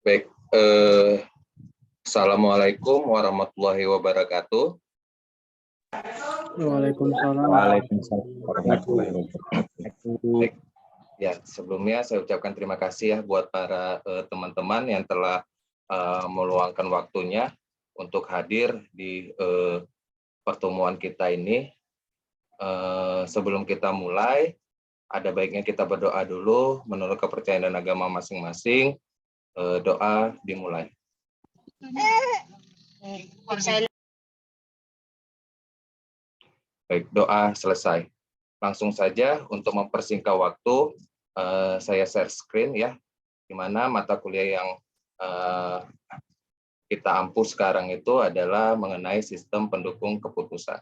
Baik, Assalamualaikum warahmatullahi wabarakatuh. Waalaikumsalam. Waalaikumsalam warahmatullahi wabarakatuh. Baik, ya sebelumnya saya ucapkan terima kasih ya buat para teman-teman yang telah meluangkan waktunya untuk hadir di pertemuan kita ini. Sebelum kita mulai, ada baiknya kita berdoa dulu menurut kepercayaan dan agama masing-masing. Doa dimulai. Baik, doa selesai. Langsung saja untuk mempersingkat waktu, saya share screen ya, di mana mata kuliah yang kita ampuh sekarang itu adalah mengenai sistem pendukung keputusan.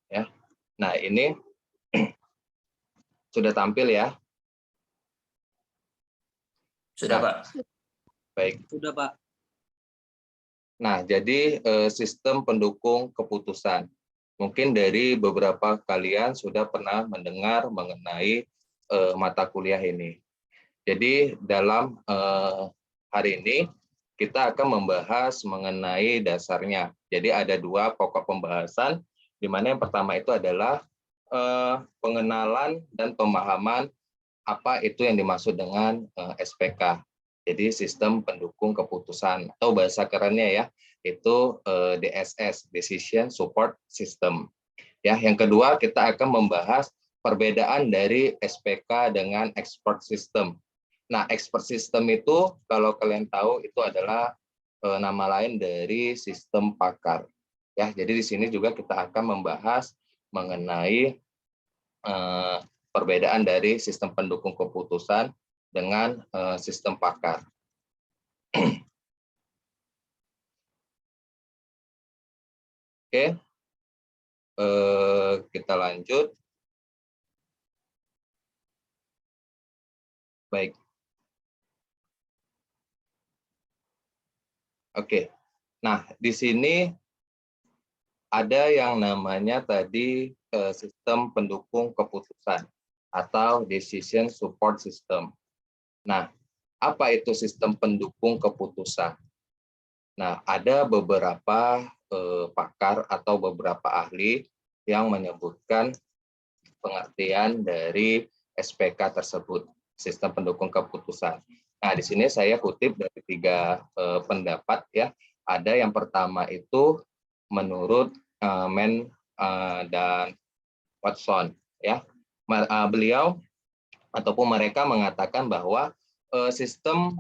Ya, nah ini sudah tampil ya. Sudah, Pak. Baik. Sudah, Pak. Nah, jadi sistem pendukung keputusan. Mungkin dari beberapa kalian sudah pernah mendengar mengenai mata kuliah ini. Jadi dalam hari ini kita akan membahas mengenai dasarnya. Jadi ada dua pokok pembahasan, di mana yang pertama itu adalah pengenalan dan pemahaman apa itu yang dimaksud dengan SPK. Jadi sistem pendukung keputusan, atau bahasa kerennya ya, itu DSS, Decision Support System. Ya, yang kedua kita akan membahas perbedaan dari SPK dengan Expert System. Nah, Expert System itu kalau kalian tahu itu adalah nama lain dari sistem pakar. Ya, jadi di sini juga kita akan membahas mengenai perbedaan dari sistem pendukung keputusan dengan sistem pakar. Oke, kita lanjut. Baik. Oke. Nah, di sini ada yang namanya tadi sistem pendukung keputusan atau Decision Support System. Nah, apa itu sistem pendukung keputusan? Nah, ada beberapa pakar atau beberapa ahli yang menyebutkan pengertian dari SPK tersebut, sistem pendukung keputusan. Nah, di sini saya kutip dari tiga pendapat ya. Ada yang pertama itu menurut Mann dan Watson ya. Beliau ataupun mereka mengatakan bahwa sistem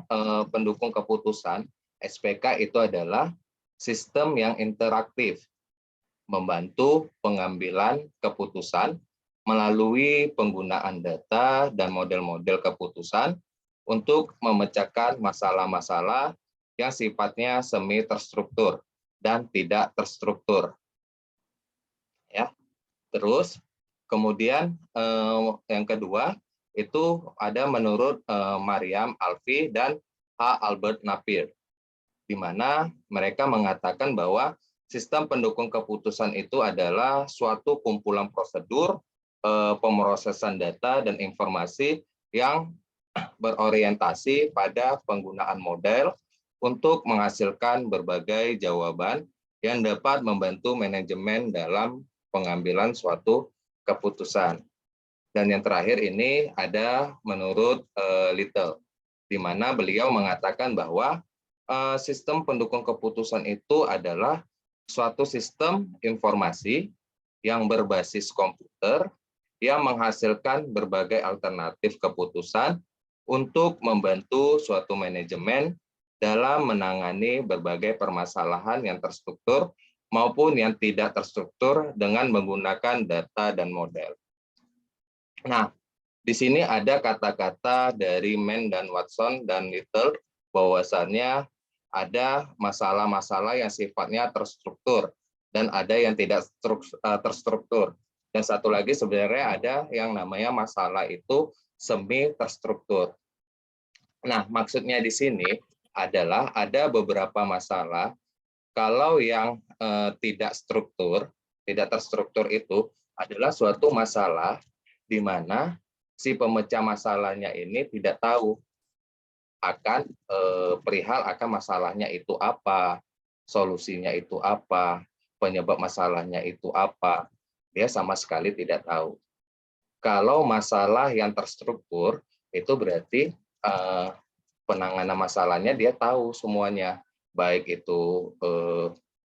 pendukung keputusan SPK itu adalah sistem yang interaktif, membantu pengambilan keputusan melalui penggunaan data dan model-model keputusan untuk memecahkan masalah-masalah yang sifatnya semi terstruktur dan tidak terstruktur. Ya. Terus kemudian yang kedua itu ada menurut Mariam Alfi dan H. Albert Napier, di mana mereka mengatakan bahwa sistem pendukung keputusan itu adalah suatu kumpulan prosedur pemrosesan data dan informasi yang berorientasi pada penggunaan model untuk menghasilkan berbagai jawaban yang dapat membantu manajemen dalam pengambilan suatu keputusan. Dan yang terakhir ini ada menurut Little, di mana beliau mengatakan bahwa sistem pendukung keputusan itu adalah suatu sistem informasi yang berbasis komputer yang menghasilkan berbagai alternatif keputusan untuk membantu suatu manajemen dalam menangani berbagai permasalahan yang terstruktur maupun yang tidak terstruktur dengan menggunakan data dan model. Nah, di sini ada kata-kata dari Mann dan Watson dan Little bahwasannya ada masalah-masalah yang sifatnya terstruktur dan ada yang tidak terstruktur. Dan satu lagi sebenarnya ada yang namanya masalah itu semi terstruktur. Nah, maksudnya di sini adalah ada beberapa masalah kalau yang tidak terstruktur itu adalah suatu masalah di mana si pemecah masalahnya ini tidak tahu akan perihal akan masalahnya itu apa, solusinya itu apa, penyebab masalahnya itu apa. Dia sama sekali tidak tahu. Kalau masalah yang terstruktur, itu berarti penanganan masalahnya dia tahu semuanya, baik itu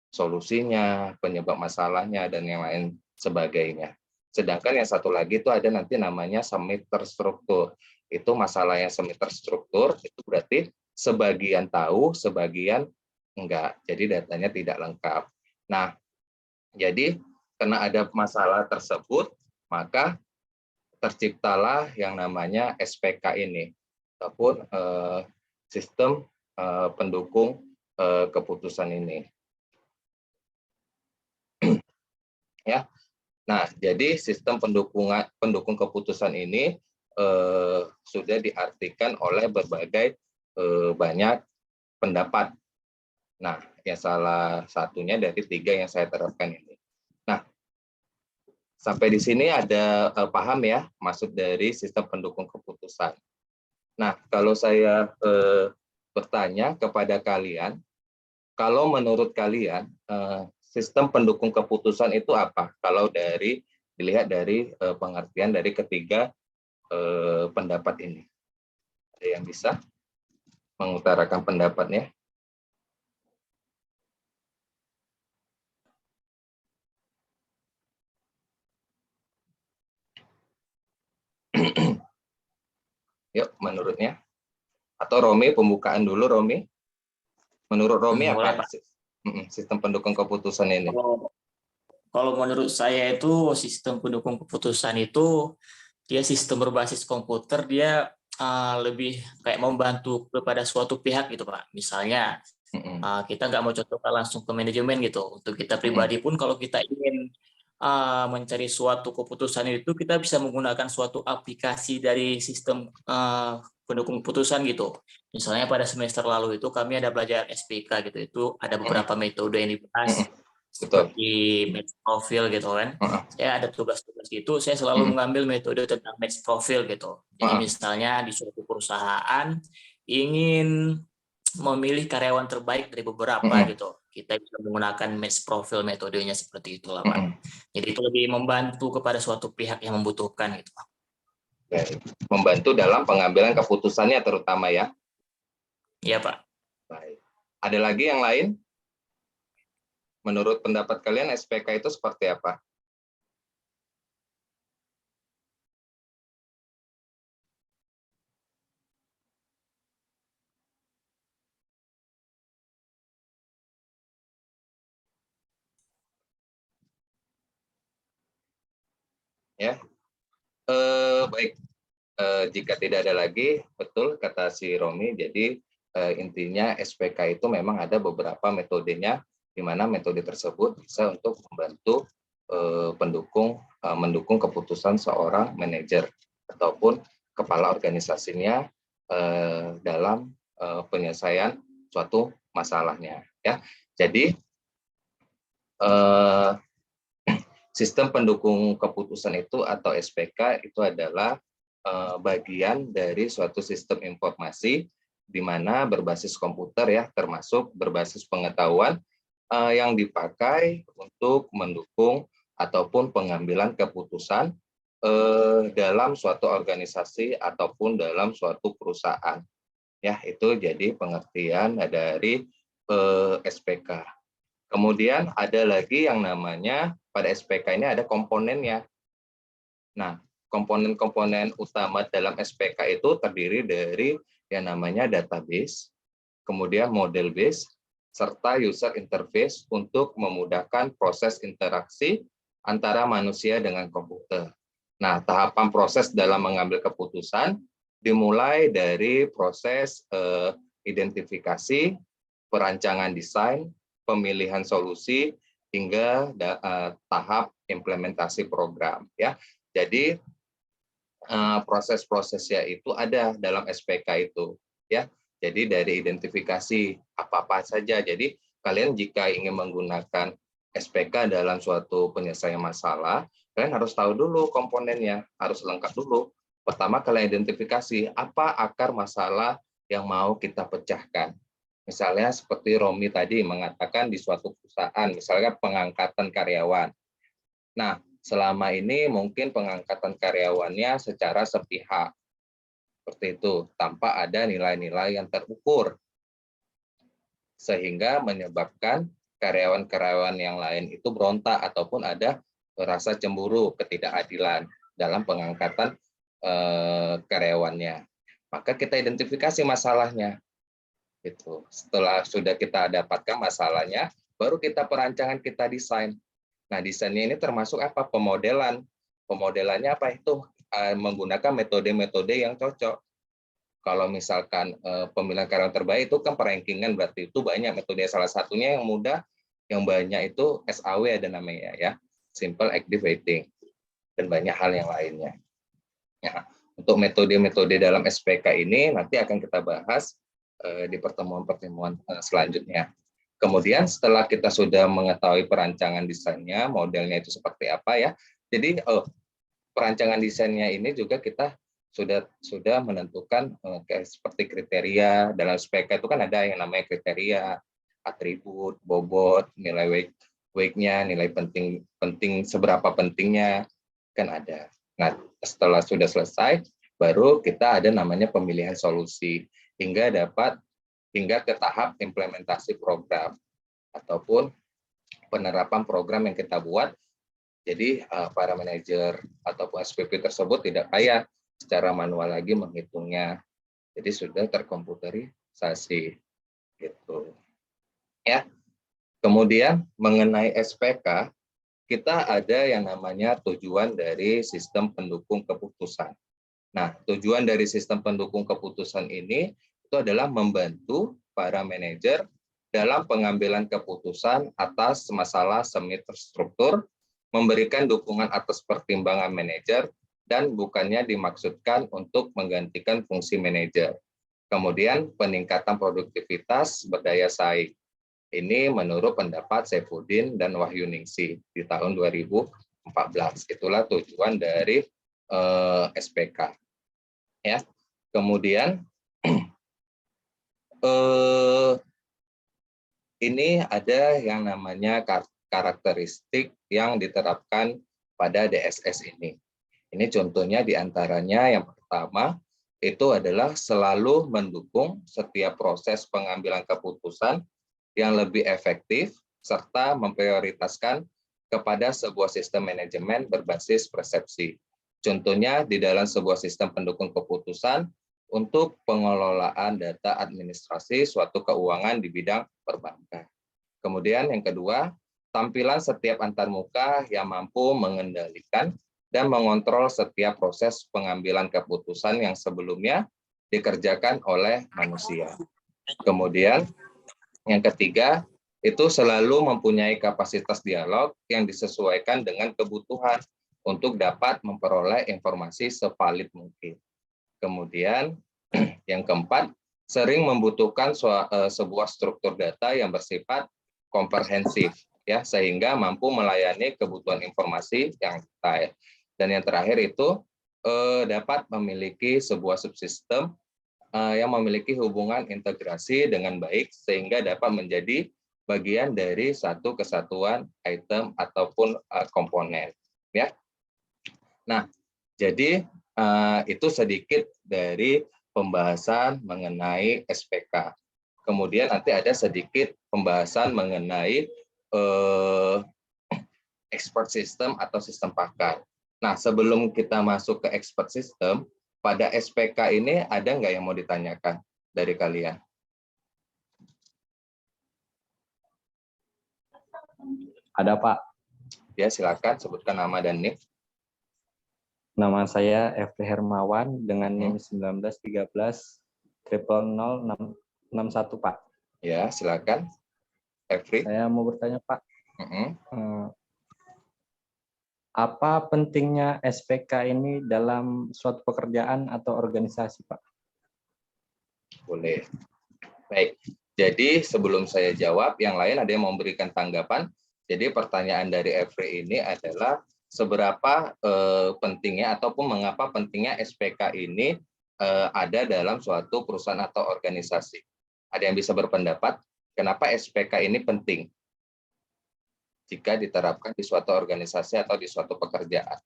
solusinya, penyebab masalahnya, dan yang lain sebagainya. Sedangkan yang satu lagi itu ada nanti namanya semi terstruktur. Itu masalah yang semi terstruktur, itu berarti sebagian tahu, sebagian enggak. Jadi datanya tidak lengkap. Nah, jadi karena ada masalah tersebut, maka terciptalah yang namanya SPK ini, ataupun sistem pendukung keputusan ini. Ya, nah jadi sistem pendukung keputusan ini sudah diartikan oleh berbagai banyak pendapat. Nah, yang salah satunya dari 3 yang saya terapkan ini. Nah, sampai di sini ada paham ya maksud dari sistem pendukung keputusan. Nah, kalau saya bertanya kepada kalian, kalau menurut kalian sistem pendukung keputusan itu apa? Kalau dilihat dari pengertian dari ketiga pendapat ini, ada yang bisa mengutarakan pendapatnya? Yuk, menurutnya. Atau Romi, pembukaan dulu Romi. Menurut Romi Boleh, apa Pak. sistem pendukung keputusan ini? Kalau menurut saya itu sistem pendukung keputusan itu dia sistem berbasis komputer, dia lebih kayak membantu kepada suatu pihak gitu Pak. Misalnya kita nggak mau contohkan langsung ke manajemen gitu. Untuk kita pribadi pun kalau kita ingin mencari suatu keputusan itu, kita bisa menggunakan suatu aplikasi dari sistem pendukung keputusan gitu. Misalnya pada semester lalu itu kami ada belajar SPK gitu. Itu ada beberapa metode yang dibahas seperti match profil gitu kan. Saya ada tugas-tugas gitu, saya selalu mengambil metode tentang match profil gitu. Jadi misalnya di suatu perusahaan ingin memilih karyawan terbaik dari beberapa gitu, kita bisa menggunakan match profil, metodenya seperti itulah Pak. Jadi itu lebih membantu kepada suatu pihak yang membutuhkan gitu Pak. Membantu dalam pengambilan keputusannya terutama ya. Iya Pak. Baik. Ada lagi yang lain? Menurut pendapat kalian SPK itu seperti apa? Ya, baik. Jika tidak ada lagi, betul kata si Romi. Jadi intinya SPK itu memang ada beberapa metodenya, di mana metode tersebut bisa untuk membantu mendukung keputusan seorang manajer ataupun kepala organisasinya dalam penyelesaian suatu masalahnya. Ya, jadi sistem pendukung keputusan itu atau SPK itu adalah bagian dari suatu sistem informasi di mana berbasis komputer ya, termasuk berbasis pengetahuan yang dipakai untuk mendukung ataupun pengambilan keputusan dalam suatu organisasi ataupun dalam suatu perusahaan. Ya, itu jadi pengertian dari SPK. Kemudian ada lagi yang namanya pada SPK ini ada komponennya. Nah, komponen-komponen utama dalam SPK itu terdiri dari yang namanya database, kemudian model base, serta user interface untuk memudahkan proses interaksi antara manusia dengan komputer. Nah, tahapan proses dalam mengambil keputusan dimulai dari proses identifikasi, perancangan desain, pemilihan solusi, hingga tahap implementasi program. Ya, jadi proses-prosesnya itu ada dalam SPK itu. Ya, jadi dari identifikasi apa-apa saja. Jadi kalian jika ingin menggunakan SPK dalam suatu penyelesaian masalah, kalian harus tahu dulu komponennya, harus lengkap dulu. Pertama kalian identifikasi apa akar masalah yang mau kita pecahkan. Misalnya seperti Romi tadi mengatakan di suatu perusahaan, misalnya pengangkatan karyawan. Nah, selama ini mungkin pengangkatan karyawannya secara sepihak, seperti itu, tanpa ada nilai-nilai yang terukur, sehingga menyebabkan karyawan-karyawan yang lain itu berontak ataupun ada rasa cemburu, ketidakadilan dalam pengangkatan karyawannya. Maka kita identifikasi masalahnya. Itu. Setelah sudah kita dapatkan masalahnya, baru kita perancangan, kita desain. Nah, desainnya ini termasuk apa? Pemodelan. Pemodelannya apa? Itu menggunakan metode-metode yang cocok. Kalau misalkan pemilihan karyawan terbaik itu kan perankingan, berarti itu banyak metode. Salah satunya yang mudah, yang banyak itu SAW ada namanya ya, Simple Activating, dan banyak hal yang lainnya. Ya, untuk metode-metode dalam SPK ini nanti akan kita bahas di pertemuan-pertemuan selanjutnya. Kemudian setelah kita sudah mengetahui perancangan desainnya, modelnya itu seperti apa ya. Jadi perancangan desainnya ini juga kita sudah menentukan seperti kriteria. Dalam SPK itu kan ada yang namanya kriteria, atribut, bobot, nilai weight-nya, nilai penting seberapa pentingnya kan ada. Nah, setelah sudah selesai, baru kita ada namanya pemilihan solusi hingga ke tahap implementasi program ataupun penerapan program yang kita buat. Jadi para manajer ataupun SPP tersebut tidak payah secara manual lagi menghitungnya. Jadi sudah terkomputerisasi gitu. Ya. Kemudian mengenai SPK, kita ada yang namanya tujuan dari sistem pendukung keputusan. Nah, tujuan dari sistem pendukung keputusan ini itu adalah membantu para manajer dalam pengambilan keputusan atas masalah semi terstruktur, memberikan dukungan atas pertimbangan manajer, dan bukannya dimaksudkan untuk menggantikan fungsi manajer. Kemudian peningkatan produktivitas berdaya saing. Ini menurut pendapat Saifuddin dan Wahyuningsi di tahun 2014. Itulah tujuan dari SPK. Ya. Kemudian ini ada yang namanya karakteristik yang diterapkan pada DSS ini. Ini contohnya diantaranya yang pertama itu adalah selalu mendukung setiap proses pengambilan keputusan yang lebih efektif serta memprioritaskan kepada sebuah sistem manajemen berbasis persepsi. Contohnya di dalam sebuah sistem pendukung keputusan untuk pengelolaan data administrasi suatu keuangan di bidang perbankan. Kemudian yang kedua, tampilan setiap antarmuka yang mampu mengendalikan dan mengontrol setiap proses pengambilan keputusan yang sebelumnya dikerjakan oleh manusia. Kemudian yang ketiga, itu selalu mempunyai kapasitas dialog yang disesuaikan dengan kebutuhan untuk dapat memperoleh informasi sevalid mungkin. Kemudian yang keempat, sering membutuhkan sebuah struktur data yang bersifat komprehensif, ya, sehingga mampu melayani kebutuhan informasi yang detail. Dan yang terakhir itu dapat memiliki sebuah subsistem yang memiliki hubungan integrasi dengan baik sehingga dapat menjadi bagian dari satu kesatuan item ataupun komponen, ya. Nah, jadi itu sedikit dari pembahasan mengenai SPK. Kemudian nanti ada sedikit pembahasan mengenai expert system atau sistem pakar. Nah, sebelum kita masuk ke expert system, pada SPK ini ada nggak yang mau ditanyakan dari kalian? Ada, Pak. Ya, silakan sebutkan nama dan NIM. Nama saya F. Hermawan dengan NIM 1913000661, Pak. Ya, silakan. Efri. Saya mau bertanya, Pak. Apa pentingnya SPK ini dalam suatu pekerjaan atau organisasi, Pak? Boleh. Baik. Jadi sebelum saya jawab, yang lain ada yang memberikan tanggapan. Jadi pertanyaan dari Efri ini adalah seberapa pentingnya ataupun mengapa pentingnya SPK ini ada dalam suatu perusahaan atau organisasi. Ada yang bisa berpendapat kenapa SPK ini penting jika diterapkan di suatu organisasi atau di suatu pekerjaan.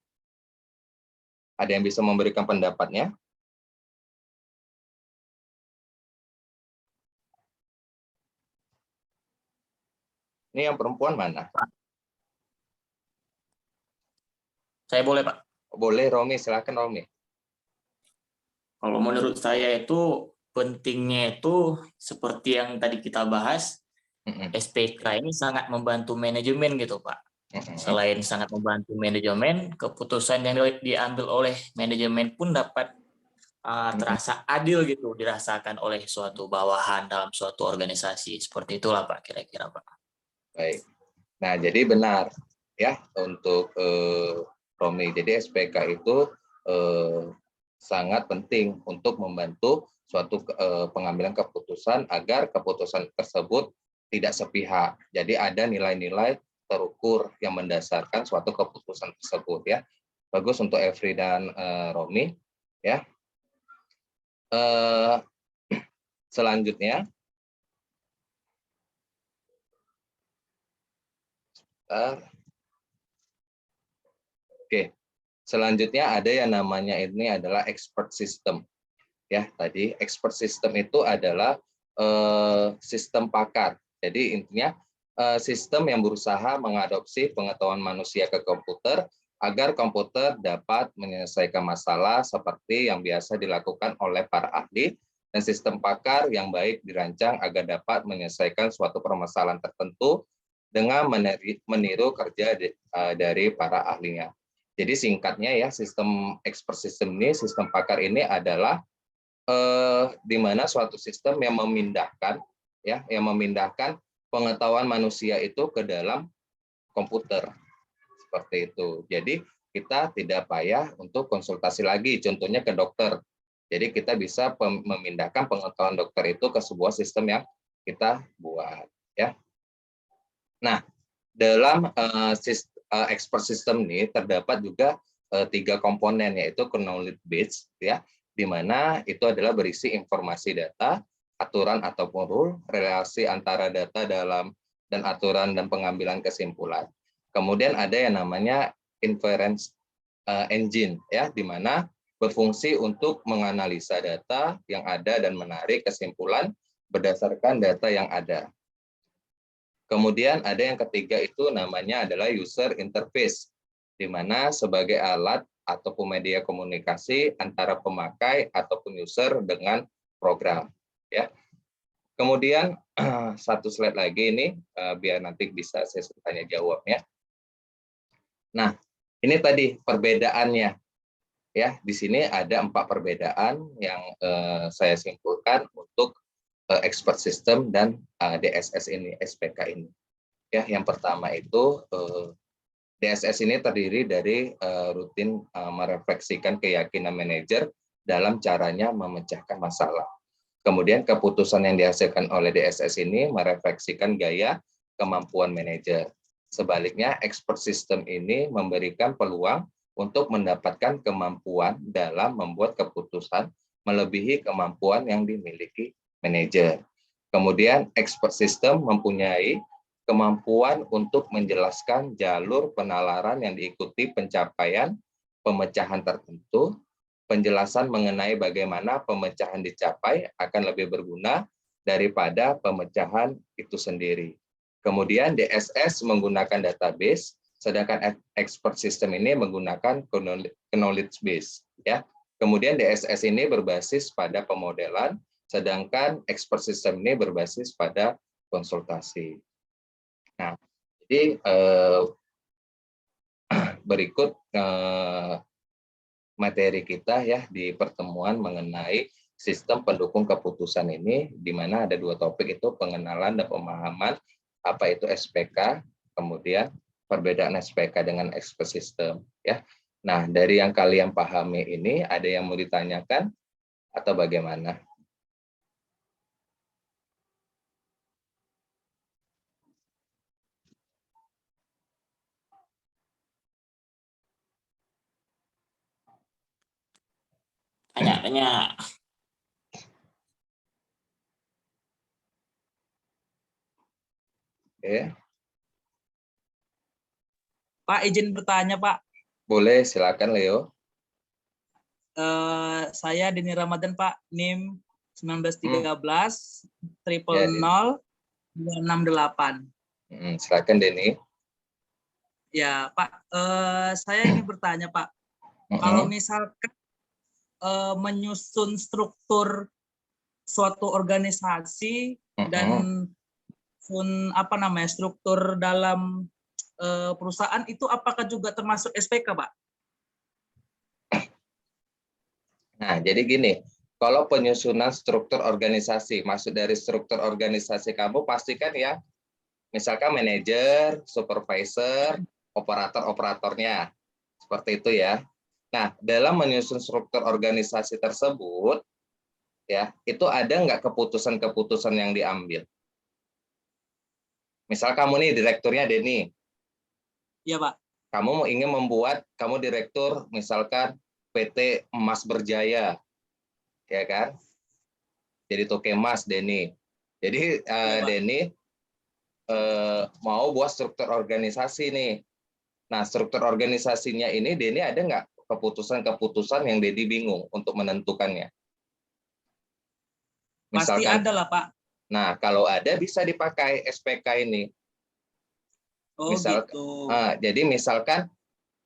Ada yang bisa memberikan pendapatnya? Ini yang perempuan mana? Saya boleh, Pak. Boleh, Romi, silakan Romi. Kalau menurut saya itu pentingnya itu seperti yang tadi kita bahas, SPK ini sangat membantu manajemen gitu, Pak. Selain sangat membantu manajemen, keputusan yang diambil oleh manajemen pun dapat terasa adil gitu, dirasakan oleh suatu bawahan dalam suatu organisasi. Seperti itulah Pak, kira-kira Pak. Baik. Nah, jadi benar ya untuk Romi. Jadi SPK itu sangat penting untuk membantu suatu pengambilan keputusan agar keputusan tersebut tidak sepihak. Jadi ada nilai-nilai terukur yang mendasarkan suatu keputusan tersebut ya. Bagus untuk Evri dan Romi ya. Selanjutnya oke. Selanjutnya ada yang namanya ini adalah expert system. Ya, tadi expert system itu adalah sistem pakar. Jadi intinya sistem yang berusaha mengadopsi pengetahuan manusia ke komputer agar komputer dapat menyelesaikan masalah seperti yang biasa dilakukan oleh para ahli, dan sistem pakar yang baik dirancang agar dapat menyelesaikan suatu permasalahan tertentu dengan meniru kerja dari para ahlinya. Jadi singkatnya ya, sistem expert system ini, sistem pakar ini adalah di mana suatu sistem yang memindahkan pengetahuan manusia itu ke dalam komputer seperti itu. Jadi kita tidak payah untuk konsultasi lagi, contohnya ke dokter. Jadi kita bisa memindahkan pengetahuan dokter itu ke sebuah sistem yang kita buat ya. Nah, dalam expert system ini terdapat juga 3 komponen, yaitu knowledge base ya, di mana itu adalah berisi informasi data, aturan ataupun rule, relasi antara data dalam dan aturan dan pengambilan kesimpulan. Kemudian ada yang namanya inference engine ya, di mana berfungsi untuk menganalisa data yang ada dan menarik kesimpulan berdasarkan data yang ada. Kemudian ada yang ketiga itu namanya adalah user interface, di mana sebagai alat ataupun media komunikasi antara pemakai ataupun user dengan program. Ya. Kemudian satu slide lagi ini biar nanti bisa saya tanya jawabnya. Nah, ini tadi perbedaannya. Ya, di sini ada 4 perbedaan yang saya simpulkan untuk expert system dan DSS ini, SPK ini. Ya, yang pertama itu DSS ini terdiri dari rutin merefleksikan keyakinan manajer dalam caranya memecahkan masalah. Kemudian keputusan yang dihasilkan oleh DSS ini merefleksikan gaya kemampuan manajer. Sebaliknya, expert system ini memberikan peluang untuk mendapatkan kemampuan dalam membuat keputusan melebihi kemampuan yang dimiliki manajer. Kemudian expert system mempunyai kemampuan untuk menjelaskan jalur penalaran yang diikuti pencapaian pemecahan tertentu. Penjelasan mengenai bagaimana pemecahan dicapai akan lebih berguna daripada pemecahan itu sendiri. Kemudian DSS menggunakan database, sedangkan expert system ini menggunakan knowledge base. Ya. Kemudian DSS ini berbasis pada pemodelan, sedangkan expert system ini berbasis pada konsultasi. Nah, jadi berikut materi kita ya di pertemuan mengenai sistem pendukung keputusan ini, di mana ada 2 topik, itu pengenalan dan pemahaman apa itu SPK, kemudian perbedaan SPK dengan expert system ya. Nah, dari yang kalian pahami ini ada yang mau ditanyakan atau bagaimana? Tanya tanya. Oke, Pak, izin bertanya, Pak. boleh silakan Leo. Saya Dini Ramadan, Pak. NIM 1913 Ya, Dini. 000 268. Silakan Denny. Ya, Pak. Saya ingin bertanya, Pak. Kalau misalkan menyusun struktur suatu organisasi dan struktur dalam perusahaan itu apakah juga termasuk SPK, Pak? Nah, jadi gini, kalau penyusunan struktur organisasi, maksud dari struktur organisasi kamu pastikan ya, misalkan manajer, supervisor, operator-operatornya, seperti itu ya. Nah, dalam menyusun struktur organisasi tersebut, ya, itu ada nggak keputusan-keputusan yang diambil? Misal kamu nih direkturnya Denny. Iya, Pak. Kamu ingin membuat, kamu direktur misalkan PT Emas Berjaya, ya kan? Jadi Tokemas Denny. Jadi Denny mau buat struktur organisasi nih. Nah, struktur organisasinya ini Denny ada nggak keputusan-keputusan yang Denny bingung untuk menentukannya? Pasti Misalkan, ada lah, Pak. nah, kalau ada bisa dipakai SPK ini. Oh, Gitu. gitu. Jadi misalkan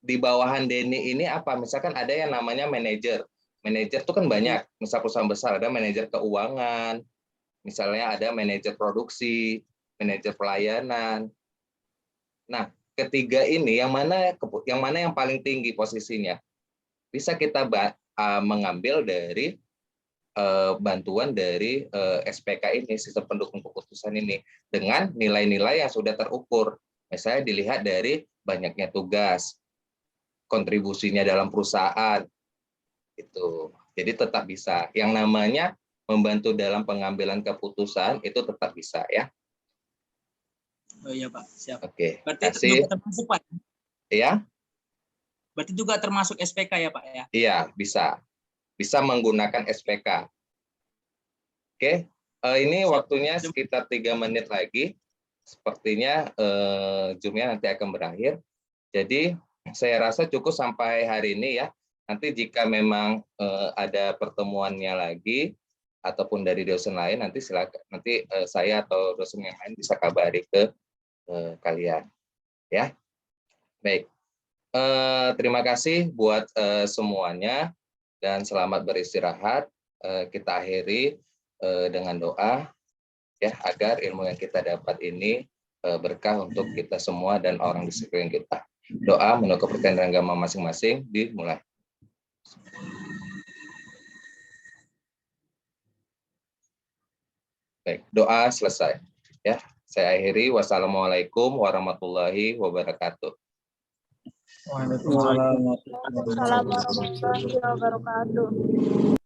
di bawahan Denny ini apa? Misalkan ada yang namanya manajer. Manajer itu kan banyak. Misal perusahaan besar ada manajer keuangan, misalnya ada manajer produksi, manajer pelayanan. Nah, ketiga ini yang mana yang paling tinggi posisinya? Bisa kita mengambil dari bantuan dari SPK ini, sistem pendukung keputusan ini, dengan nilai-nilai yang sudah terukur. Misalnya dilihat dari banyaknya tugas, kontribusinya dalam perusahaan, itu. Jadi tetap bisa. Yang namanya membantu dalam pengambilan keputusan itu tetap bisa ya. Oh iya, Pak. Siap. Oke. Berarti itu juga termasuk, Pak? Ya. Berarti juga termasuk SPK ya, Pak ya? Iya, bisa. Bisa menggunakan SPK. Oke. Ini waktunya sekitar 3 menit lagi. Sepertinya Zoom-nya nanti akan berakhir. Jadi saya rasa cukup sampai hari ini ya. Nanti jika memang ada pertemuannya lagi ataupun dari dosen lain, nanti silakan, nanti saya atau dosen yang lain bisa kabari ke kalian ya. Baik, terima kasih buat semuanya dan selamat beristirahat. Kita akhiri dengan doa ya, agar ilmu yang kita dapat ini berkah untuk kita semua dan orang di sekeliling kita. Doa menurut kepercayaan agama masing-masing dimulai. Baik, doa selesai. Ya, saya akhiri. Wassalamualaikum warahmatullahi wabarakatuh. Waalaikumsalam warahmatullahi wabarakatuh.